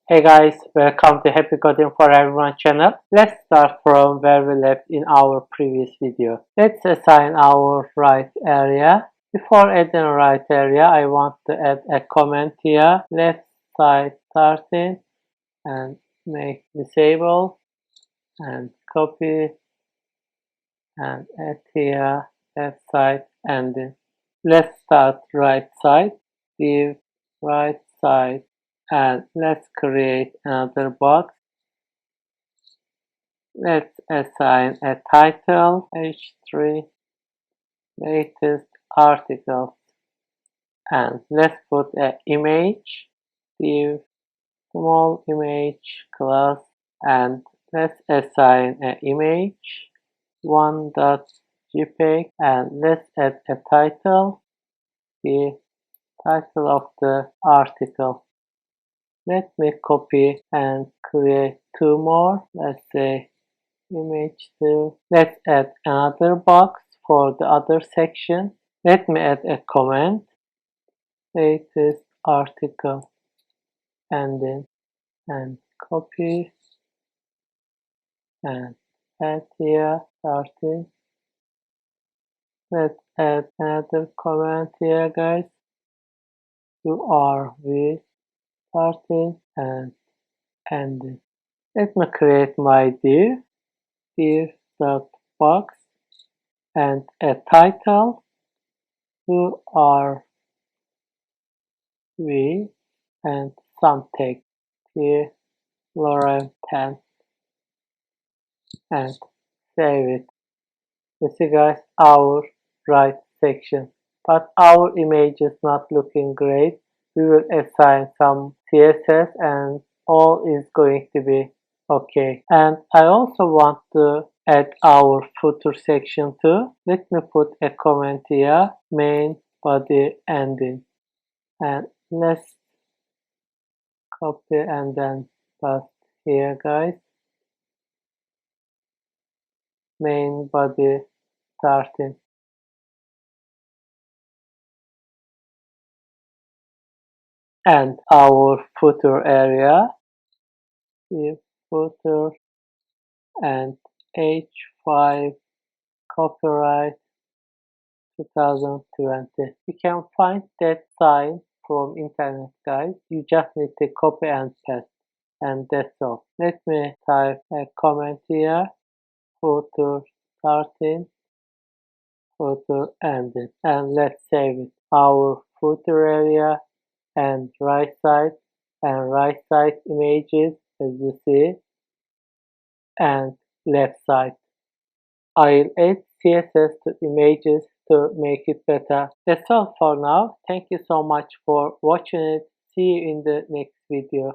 Hey guys, welcome to Happy Coding for Everyone channel. Let's start from where we left in our previous video. Let's assign our right area. Before adding a right area, I want to add a comment here. Left side starting and make disable and copy and add here left side ending. Let's start right side, div right side, and let's create another box. Let's assign a title h3 latest articles, and let's put an image div small image class, and let's assign an image 1.jpg, and let's add a title, the title of the article. Let me copy and create two more. Let's say image 2. Let's add another box for the other section. Let me add a comment, latest article ending, and copy and add here starting. Let's add another comment here, guys. URV starting and ending. Let me create my div.box and a title URV and some text here Lorem 10 and save it. You see guys, our right section, but our image is not looking great. We will assign some CSS and all is going to be okay. And I also want to add our footer section too. Let me put a comment here, main body ending, and let's copy and then paste here, guys. Main body starting. And our footer area, the footer and H5 copyright 2020. You can find that sign from internet, guys. You just need to copy and paste, and that's all. Let me type a comment here, footer starting, footer ending, and let's save it. Our footer area and right side images, as you see, and left side. I'll add CSS to images to make it better. That's all for now. Thank you so much for watching it. See you in the next video.